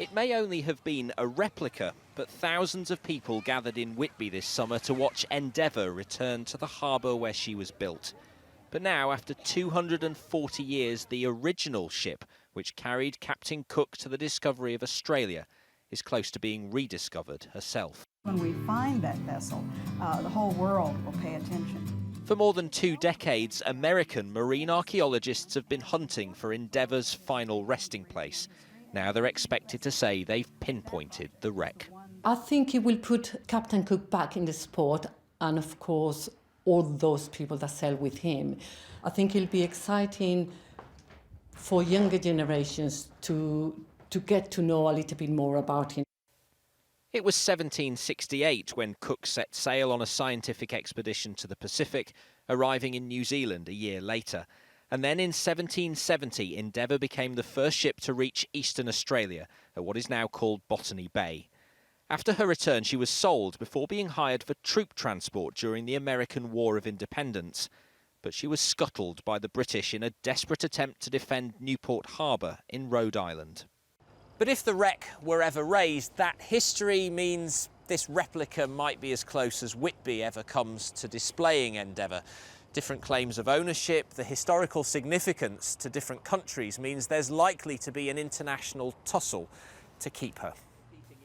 It may only have been a replica, but thousands of people gathered in Whitby this summer to watch Endeavour return to the harbour where she was built. But now, after 240 years, the original ship, which carried Captain Cook to the discovery of Australia, is close to being rediscovered herself. When we find that vessel, the whole world will pay attention. For more than 2 decades, American marine archaeologists have been hunting for Endeavour's final resting place. Now they're expected to say they've pinpointed the wreck. I think it will put Captain Cook back in the sport, and of course all those people that sail with him. I think it'll be exciting for younger generations to get to know a little bit more about him. It was 1768 when Cook set sail on a scientific expedition to the Pacific, arriving in New Zealand a year later. And then in 1770, Endeavour became the first ship to reach eastern Australia at what is now called Botany Bay. After her return, she was sold before being hired for troop transport during the American War of Independence. But she was scuttled by the British in a desperate attempt to defend Newport Harbour in Rhode Island. But if the wreck were ever raised, that history means this replica might be as close as Whitby ever comes to displaying Endeavour. Different claims of ownership, the historical significance to different countries means there's likely to be an international tussle to keep her.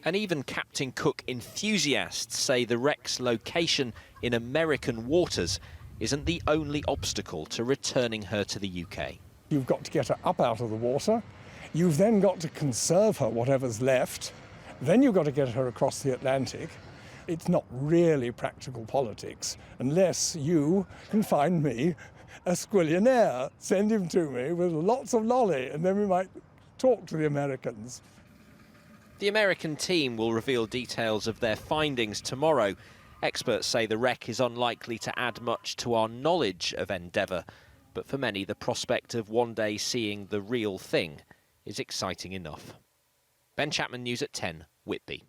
And even Captain Cook enthusiasts say the wreck's location in American waters isn't the only obstacle to returning her to the UK. You've got to get her up out of the water. You've then got to conserve her, whatever's left. Then you've got to get her across the Atlantic. It's not really practical politics unless you can find me a squillionaire, send him to me with lots of lolly, and then we might talk to the Americans. The American team will reveal details of their findings tomorrow. Experts say the wreck is unlikely to add much to our knowledge of Endeavour, but for many the prospect of one day seeing the real thing is exciting enough. Ben Chapman, News at 10, Whitby.